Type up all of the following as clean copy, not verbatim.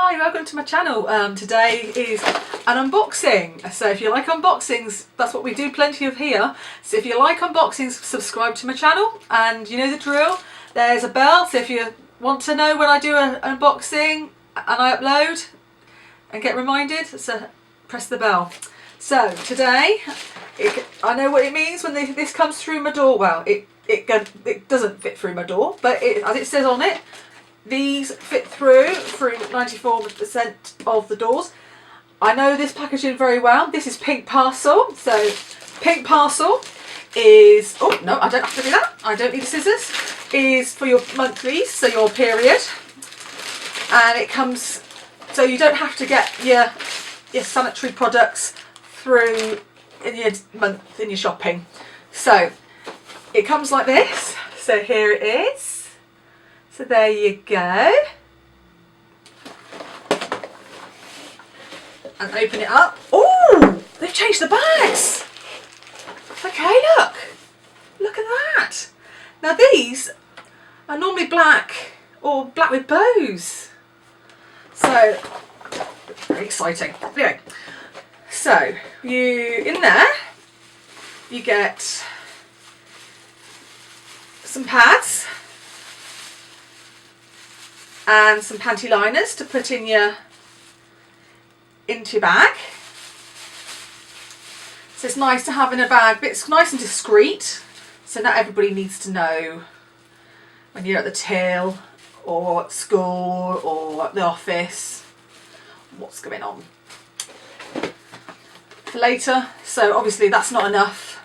Hi, welcome to my channel. Today is an unboxing. So if you like unboxings, that's what we do plenty of here. So if you like unboxings, subscribe to my channel, and you know the drill. There's a bell, so if you want to know when I do an unboxing and I upload and get reminded, so press the bell. So today, I know what it means when this comes through my door. Well, it doesn't fit through my door, but as it says on it, these fit through 94% of the doors. I know this packaging very well. This is Pink Parcel. So Pink Parcel is, oh no, I don't have to do that. I don't need the scissors. Is for your monthlies, so your period. And it comes, so you don't have to get your sanitary products through in your month, in your shopping. So it comes like this. So here it is. So there you go. And open it up. Oh, they've changed the bags. Okay, look. Look at that. Now these are normally black or black with bows. So, very exciting. Anyway, so in there, you get some pads and some panty liners to put into your bag. So it's nice to have in a bag, but it's nice and discreet, so not everybody needs to know when you're at the till or at school or at the office what's going on. For later, so obviously that's not enough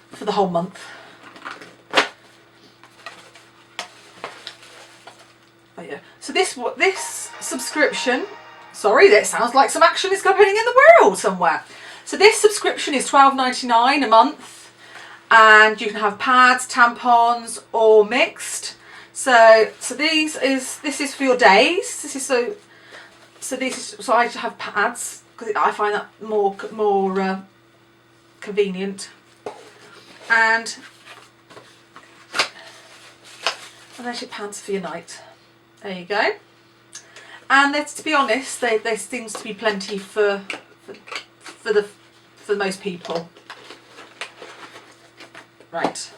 for the whole month. Yeah. So this subscription, sorry, that sounds like some action is happening in the world somewhere. So this subscription is £12.99 a month, and you can have pads, tampons, or mixed. So this is for your days. This is so I have pads because I find that more convenient, and there's your pants for your night. There you go. And to be honest, there seems to be plenty for most people. Right.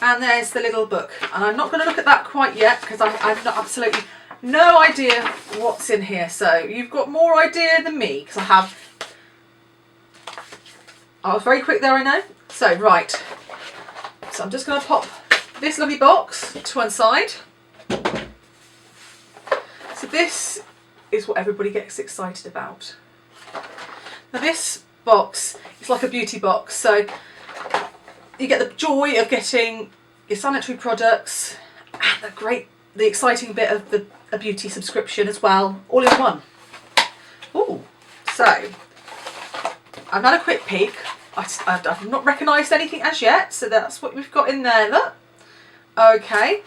And there's the little book. And I'm not going to look at that quite yet because I've not absolutely no idea what's in here. So you've got more idea than me because I was very quick there, I know. So right. So I'm just going to pop this lovely box to one side. So this is what everybody gets excited about. Now this box is like a beauty box, so you get the joy of getting your sanitary products and the exciting bit of a beauty subscription as well, all in one. Ooh, so I've had a quick peek. I've not recognised anything as yet, so that's what we've got in there. Look. Okay.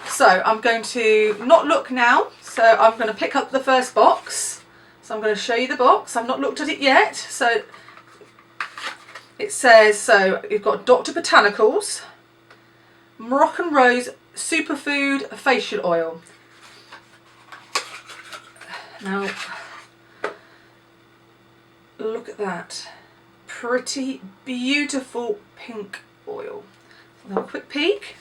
So I'm going to not look now, so I'm going to pick up the first box. So I'm going to show you the box. I've not looked at it yet. So it says, so you've got Dr. Botanicals, Moroccan Rose Superfood Facial Oil. Now, look at that. Pretty beautiful pink oil. So have a quick peek.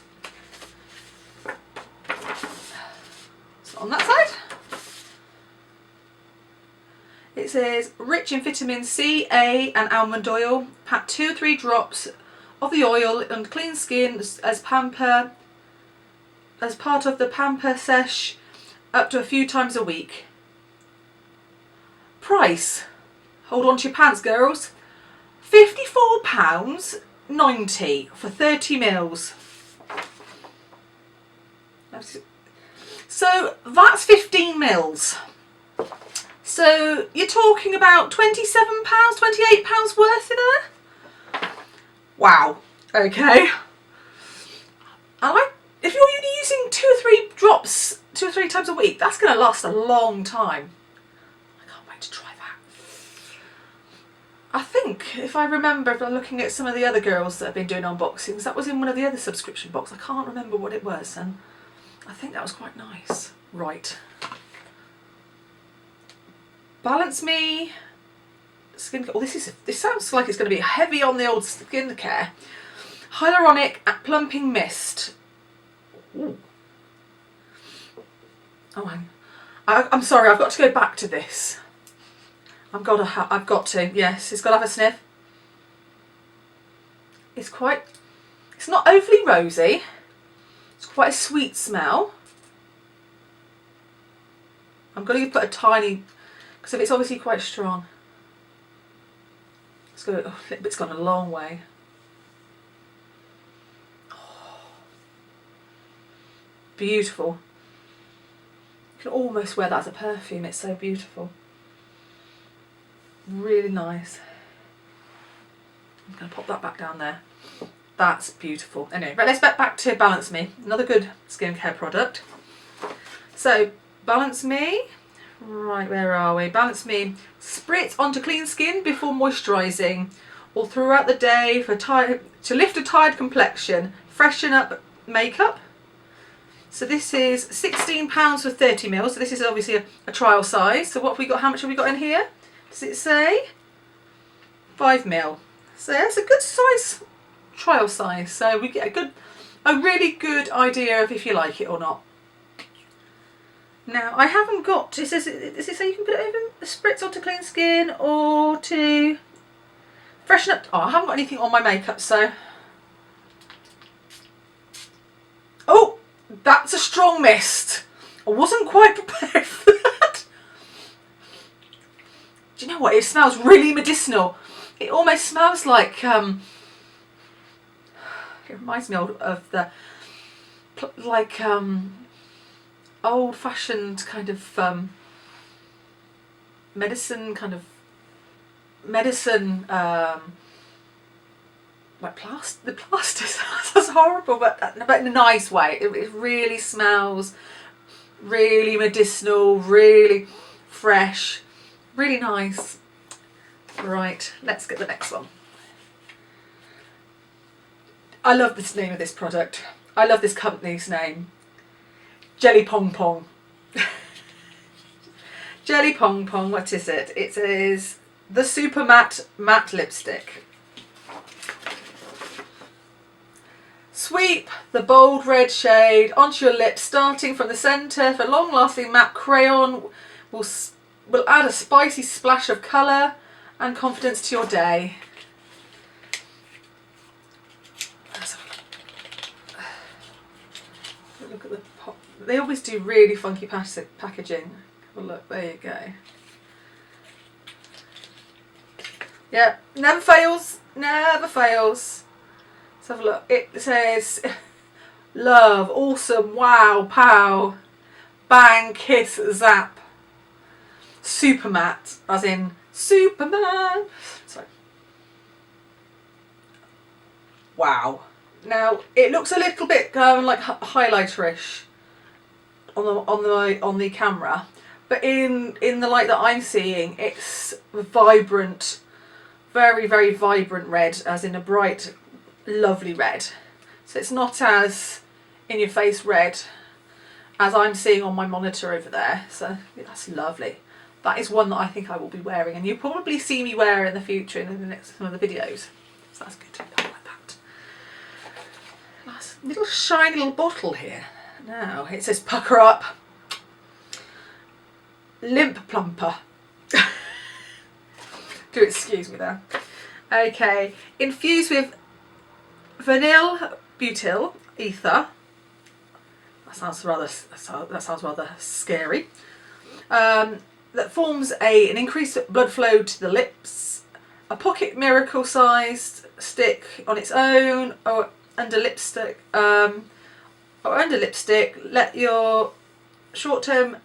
On that side, it says rich in vitamin C, A and almond oil. Pack 2 or 3 drops of the oil on clean skin as part of the pamper sesh up to a few times a week. Price, hold on to your pants girls, £54.90 for 30 mils. So that's 15 mils. So you're talking about £27, £28 worth in there. Wow. Okay. If you're only using 2 or 3 drops 2 or 3 times a week, that's going to last a long time. I can't wait to try that. I think if I remember, if I'm looking at some of the other girls that have been doing unboxings, that was in one of the other subscription boxes. I can't remember what it was, and I think that was quite nice. Right. Balance Me skincare. Oh, this sounds like it's going to be heavy on the old skincare. Hyaluronic plumping mist. Ooh. Oh, I'm sorry. I've got to go back to this. I've got to. Yes, it's got to have a sniff. It's not overly rosy. It's quite a sweet smell. I'm going to put a tiny, because it's obviously quite strong. Let's go. Oh, it's gone a long way. Oh, beautiful. You can almost wear that as a perfume. It's so beautiful. Really nice. I'm going to pop that back down there. That's beautiful. Anyway, right, let's get back to Balance Me. Another good skincare product. So, Balance Me. Right, where are we? Balance Me. Spritz onto clean skin before moisturising or throughout the day to lift a tired complexion. Freshen up makeup. So this is £16 for 30ml. So this is obviously a trial size. So what have we got? How much have we got in here? Does it say? 5ml. So that's a good size, trial size. So we get a really good idea of if you like it or not. Now I haven't got. Does it say you can put it over the spritz onto clean skin or to freshen up? Oh, I haven't got anything on my makeup, so. Oh, that's a strong mist. I wasn't quite prepared for that. Do you know what? It smells really medicinal. It almost smells like, it reminds me of the, like, old-fashioned kind of, medicine, like the plasters. That's horrible, but in a nice way. It really smells really medicinal, really fresh, really nice. Right, let's get the next one. I love this name of this product. I love this company's name. Jelly Pong Pong. Jelly Pong Pong, what is it? It is the Super Matte Lipstick. Sweep the bold red shade onto your lips, starting from the centre. For long-lasting matte crayon will add a spicy splash of colour and confidence to your day. Look at the pop. They always do really funky packaging. Have a look. There you go. Yeah, never fails. Never fails. Let's have a look. It says love, awesome, wow, pow, bang, kiss, zap. Super matte, as in Superman. Sorry. Wow. Now it looks a little bit like highlighterish on the camera, but in the light that I'm seeing, it's vibrant, very very vibrant red, as in a bright, lovely red. So it's not as in your face red as I'm seeing on my monitor over there. So that's lovely. That is one that I think I will be wearing, and you'll probably see me wear in the future in the next some of the videos. So that's good. I like that. Nice little shiny little bottle here. Now it says pucker up. Limp plumper. Do excuse me there. Okay, infused with vanilla butyl ether. That sounds rather scary. That forms an increased blood flow to the lips. A pocket miracle sized stick on its own, or under lipstick. Let your short-term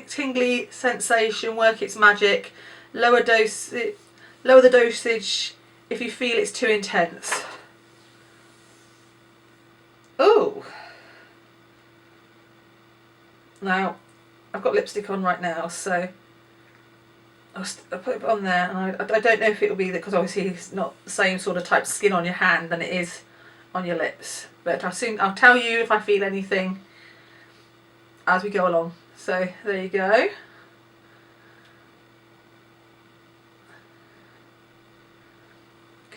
tingly sensation work its magic. Lower the dosage if you feel it's too intense. Oh. Now, I've got lipstick on right now, so I'll put it on there, and I don't know if it will be because obviously it's not the same sort of type of skin on your hand than it is on your lips. But I'll tell you if I feel anything as we go along. So there you go.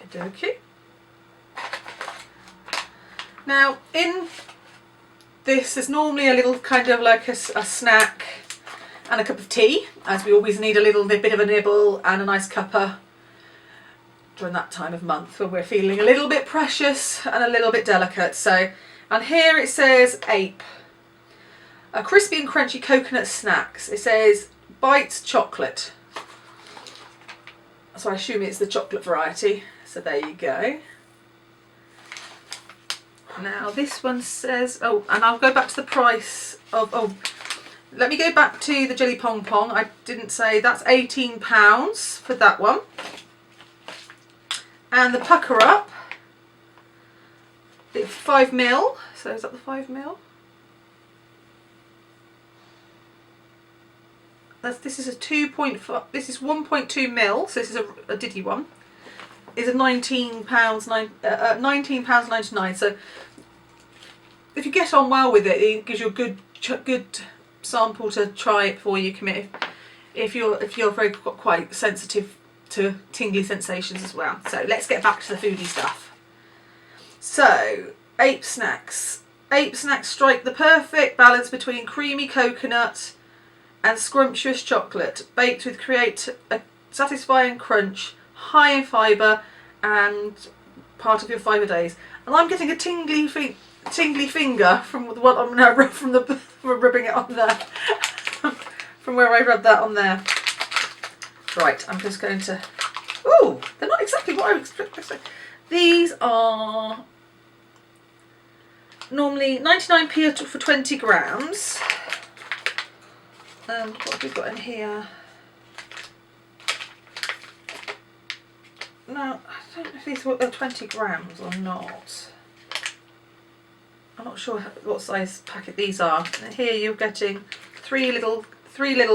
Okey-dokey. Now in this there's normally a little kind of like a snack and a cup of tea, as we always need a little bit of a nibble and a nice cuppa during that time of month when we're feeling a little bit precious and a little bit delicate. So, and here it says ape, a crispy and crunchy coconut snacks. It says bites chocolate, so I assume it's the chocolate variety. So there you go. Now this one says, oh, and I'll go back to the price of, oh, let me go back to the Jelly Pong Pong. I didn't say that's £18 for that one. And the Pucker Up, it's 5ml. So is that the 5ml? This is a 2.5. This is 1.2ml. So this is a Diddy one. Is a £19.99. So if you get on well with it, it gives you a good sample to try it before you commit. If you're very quite sensitive to tingly sensations as well. So let's get back to the foodie stuff. So ape snacks. Ape snacks strike the perfect balance between creamy coconut and scrumptious chocolate, baked with create a satisfying crunch, high in fibre and part of your fibre days. And I'm getting a tingly finger from what I'm now from rubbing it on there. From where I rubbed that on there. Right, I'm just going to. Ooh, they're not exactly what I expected. These are normally 99p for 20 grams. What have we got in here? No, I don't know if these were 20 grams or not. I'm not sure what size packet these are. And here you're getting three little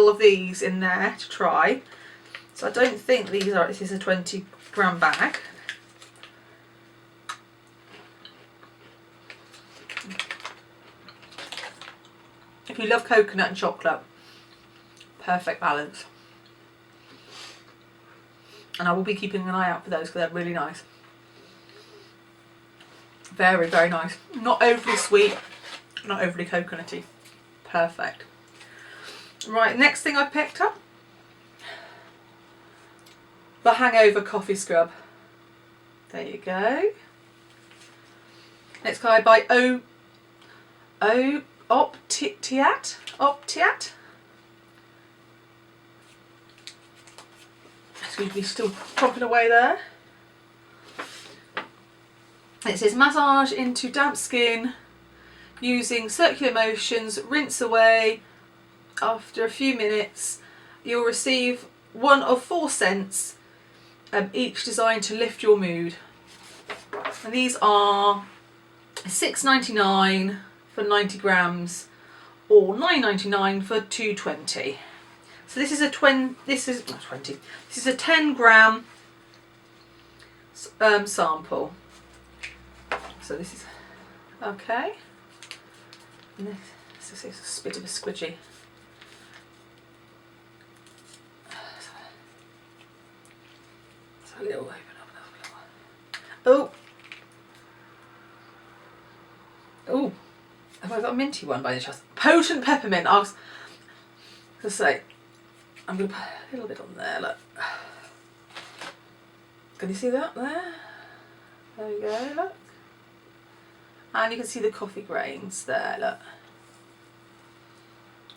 of these in there to try. So I don't think this is a 20-gram bag. If you love coconut and chocolate, perfect balance. And I will be keeping an eye out for those because they're really nice. Very, very nice. Not overly sweet, not overly coconutty. Perfect. Right, next thing I picked up, the Hangover Coffee Scrub. There you go. It's by Optiat. Excuse me, still popping away there. It says massage into damp skin using circular motions, rinse away. After a few minutes, you'll receive one of 4 scents, each designed to lift your mood. And these are $6.99 for 90 grams or $9.99 for 220. So this is a 10 gram sample. So this is okay. And this is a bit of a squidgy. So a little open up. Oh. Oh. Have I got a minty one by any chance? Potent peppermint. I was going to say, I'm going to put a little bit on there. Look. Can you see that there? There we go. Look. And you can see the coffee grains there. Look.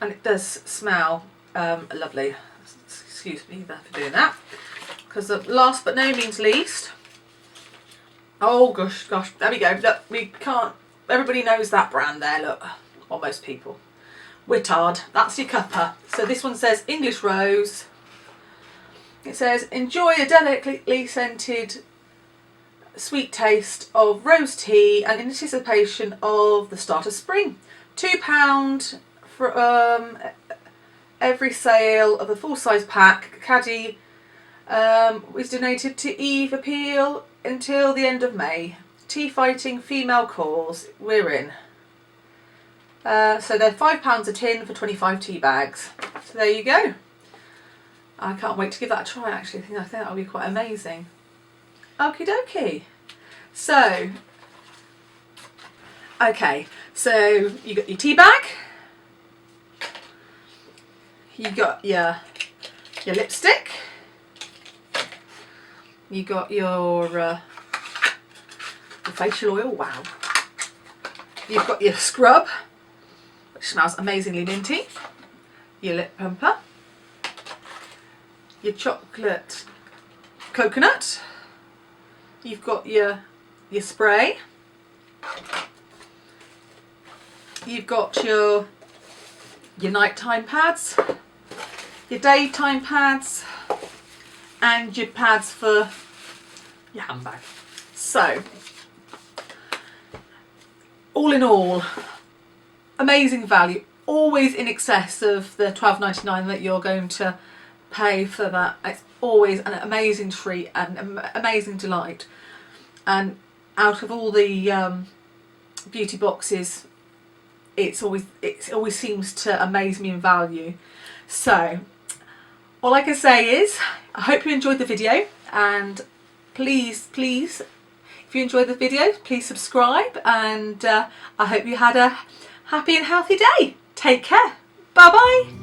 And it does smell lovely. Excuse me for doing that. Because last but no means least. Oh gosh. There we go. Look, we can't. Everybody knows that brand there, look, or most people. Wittard, that's your cuppa. So this one says English Rose. It says, enjoy a delicately scented sweet taste of rose tea and in anticipation of the start of spring. £2 for every sale of the full-size pack. Caddy was donated to Eve Appeal until the end of May. Tea fighting female cause, we're in. So they're £5 a tin for 25 tea bags. So there you go. I can't wait to give that a try actually. I think that'll be quite amazing. Okie dokie. So, okay, so you got your tea bag, you got your lipstick, you got your facial oil, wow. You've got your scrub, which smells amazingly minty, your lip pumper, your chocolate coconut, you've got your spray, you've got your nighttime pads, your daytime pads, and your pads for your handbag. So, all in all, amazing value, always in excess of the £12.99 that you're going to pay for that. It's always an amazing treat and amazing delight. And out of all the beauty boxes, it always seems to amaze me in value. So all I can say is I hope you enjoyed the video, and please if you enjoyed the video, please subscribe, and I hope you had a happy and healthy day. Take care. Bye bye.